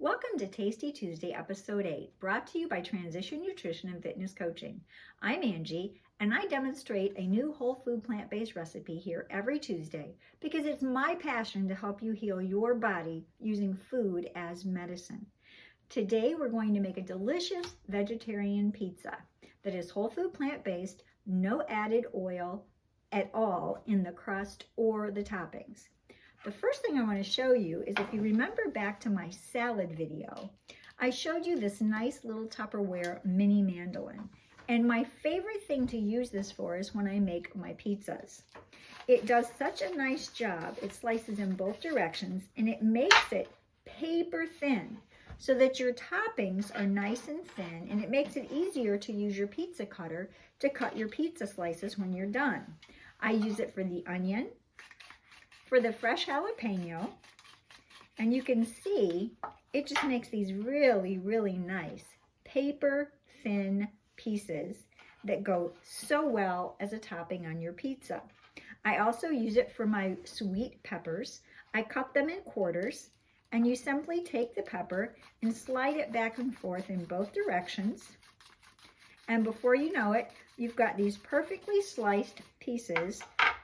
Welcome to Tasty Tuesday, Episode 8, brought to you by Transition Nutrition and Fitness Coaching. I'm Angie, and I demonstrate a new whole food plant-based recipe here every Tuesday because it's my passion to help you heal your body using food as medicine. Today, we're going to make a delicious vegetarian pizza that is whole food plant-based, no added oil at all in the crust or the toppings. The first thing I want to show you is if you remember back to my salad video, I showed you this nice little Tupperware mini mandolin. And my favorite thing to use this for is when I make my pizzas. It does such a nice job. It slices in both directions and it makes it paper thin so that your toppings are nice and thin, and it makes it easier to use your pizza cutter to cut your pizza slices when you're done. I use it for the onion, for the fresh jalapeno, and you can see it just makes these really, really nice paper thin pieces that go so well as a topping on your pizza. I also use it for my sweet peppers. I cut them in quarters, and you simply take the pepper and slide it back and forth in both directions. And before you know it, you've got these perfectly sliced pieces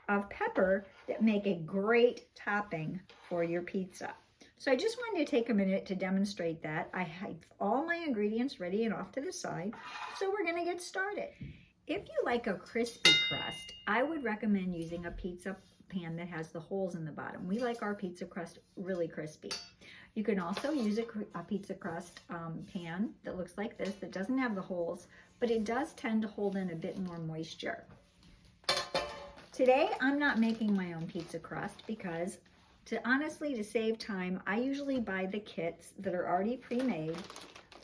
of pepper that make a great topping for your pizza. So I just wanted to take a minute to demonstrate that. I have all my ingredients ready and off to the side, so we're gonna get started. If you like a crispy crust, I would recommend using a pizza pan that has the holes in the bottom. We like our pizza crust really crispy. You can also use a pizza crust pan that looks like this, that doesn't have the holes, but it does tend to hold in a bit more moisture. Today, I'm not making my own pizza crust because, to save time, I usually buy the kits that are already pre-made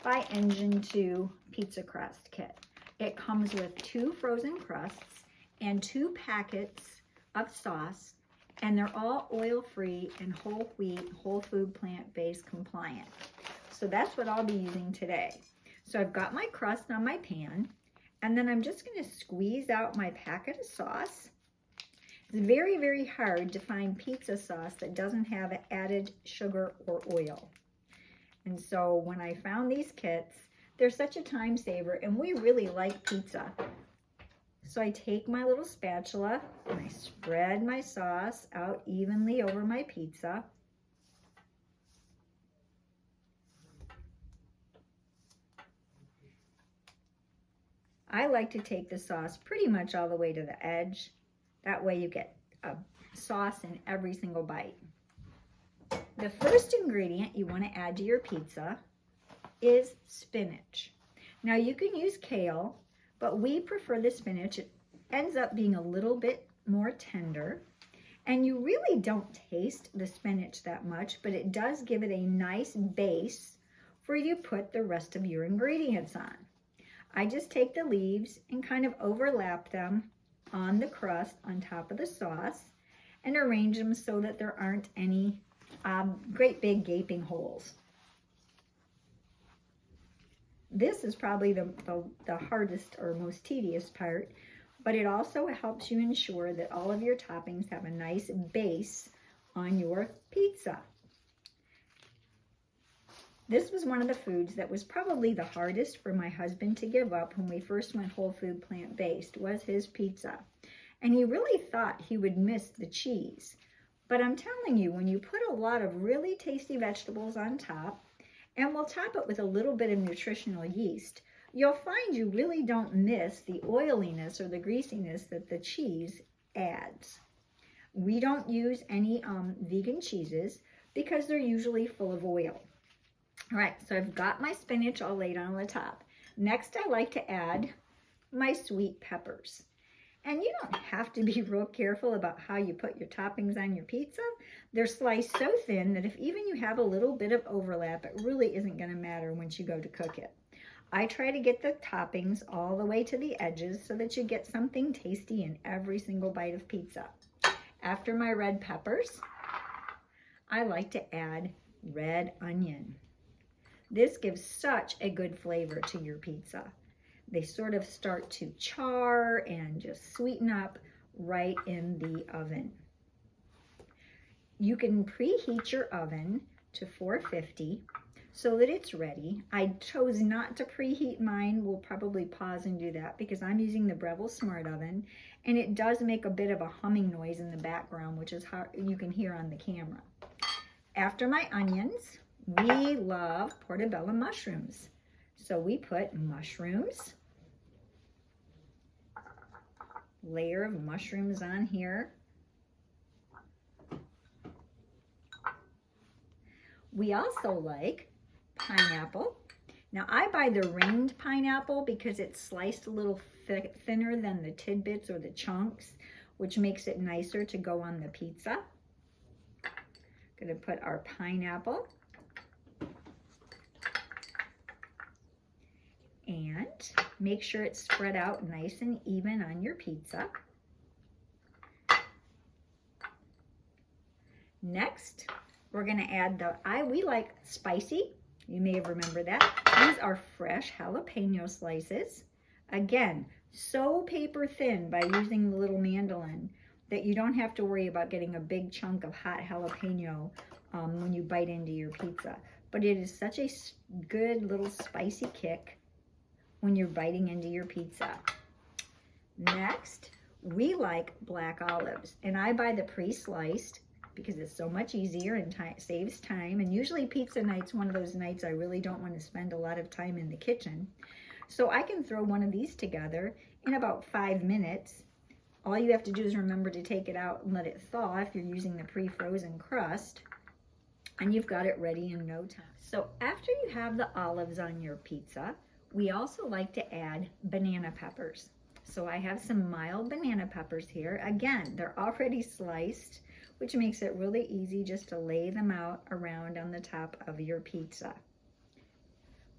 by Engine 2 Pizza Crust Kit. It comes with 2 frozen crusts and 2 packets of sauce, and they're all oil-free and whole wheat, whole food, plant-based compliant. So that's what I'll be using today. So I've got my crust on my pan, and then I'm just going to squeeze out my packet of sauce. It's very, very hard to find pizza sauce that doesn't have added sugar or oil. And so when I found these kits, they're such a time saver, and we really like pizza. So I take my little spatula and I spread my sauce out evenly over my pizza. I like to take the sauce pretty much all the way to the edge. That way you get a sauce in every single bite. The first ingredient you want to add to your pizza is spinach. Now you can use kale, but we prefer the spinach. It ends up being a little bit more tender, and you really don't taste the spinach that much, but it does give it a nice base for you to put the rest of your ingredients on. I just take the leaves and kind of overlap them on the crust on top of the sauce and arrange them so that there aren't any great big gaping holes. This is probably the hardest or most tedious part, but it also helps you ensure that all of your toppings have a nice base on your pizza. This was one of the foods that was probably the hardest for my husband to give up when we first went whole food plant-based, was his pizza. And he really thought he would miss the cheese. But I'm telling you, when you put a lot of really tasty vegetables on top, and we'll top it with a little bit of nutritional yeast, you'll find you really don't miss the oiliness or the greasiness that the cheese adds. We don't use any vegan cheeses because they're usually full of oil. All right, so I've got my spinach all laid on the top. Next, I like to add my sweet peppers. And you don't have to be real careful about how you put your toppings on your pizza. They're sliced so thin that if even you have a little bit of overlap, it really isn't going to matter once you go to cook it. I try to get the toppings all the way to the edges so that you get something tasty in every single bite of pizza. After my red peppers, I like to add red onion. This gives such a good flavor to your pizza. They sort of start to char and just sweeten up right in the oven. You can preheat your oven to 450 so that it's ready. I chose not to preheat mine. We'll probably pause and do that because I'm using the Breville Smart Oven, and it does make a bit of a humming noise in the background, which is how you can hear on the camera. After my onions, we love portobello mushrooms. So we put mushrooms, layer of mushrooms on here. We also like pineapple. Now I buy the ringed pineapple because it's sliced a little thinner than the tidbits or the chunks, which makes it nicer to go on the pizza. Gonna put our pineapple. And make sure it's spread out nice and even on your pizza. Next, we're gonna add we like spicy. You may have remembered that. These are fresh jalapeno slices. Again, so paper thin by using the little mandolin that you don't have to worry about getting a big chunk of hot jalapeno when you bite into your pizza. But it is such a good little spicy kick when you're biting into your pizza. Next, we like black olives, and I buy the pre-sliced because it's so much easier and saves time. And usually pizza night's one of those nights I really don't want to spend a lot of time in the kitchen. So I can throw one of these together in about 5 minutes. All you have to do is remember to take it out and let it thaw if you're using the pre-frozen crust, and you've got it ready in no time. So after you have the olives on your pizza, we also like to add banana peppers. So I have some mild banana peppers here. Again, they're already sliced, which makes it really easy just to lay them out around on the top of your pizza.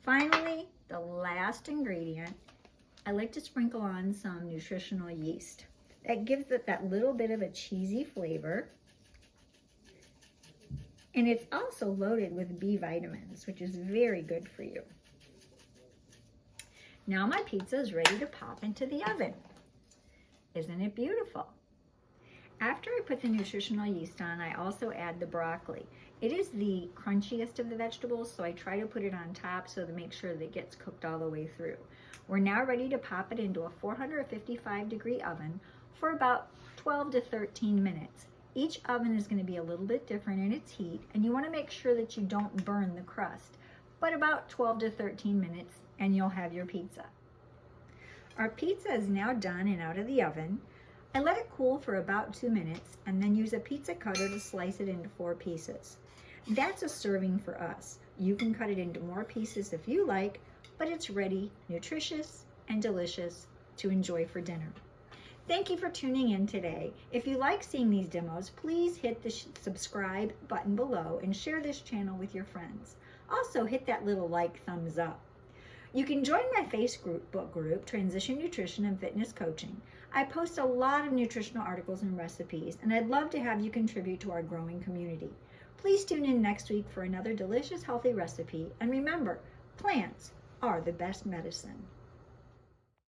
Finally, the last ingredient, I like to sprinkle on some nutritional yeast. That gives it that little bit of a cheesy flavor. And it's also loaded with B vitamins, which is very good for you. Now my pizza is ready to pop into the oven. Isn't it beautiful? After I put the nutritional yeast on, I also add the broccoli. It is the crunchiest of the vegetables, so I try to put it on top so to make sure that it gets cooked all the way through. We're now ready to pop it into a 455-degree oven for about 12 to 13 minutes. Each oven is going to be a little bit different in its heat, and you want to make sure that you don't burn the crust. But about 12 to 13 minutes, and you'll have your pizza. Our pizza is now done and out of the oven. I let it cool for about 2 minutes and then use a pizza cutter to slice it into 4 pieces. That's a serving for us. You can cut it into more pieces if you like, but it's ready, nutritious, and delicious to enjoy for dinner. Thank you for tuning in today. If you like seeing these demos, please hit the subscribe button below and share this channel with your friends. Also, hit that little thumbs up. You can join my Facebook group, Transition Nutrition and Fitness Coaching. I post a lot of nutritional articles and recipes, and I'd love to have you contribute to our growing community. Please tune in next week for another delicious, healthy recipe. And remember, plants are the best medicine.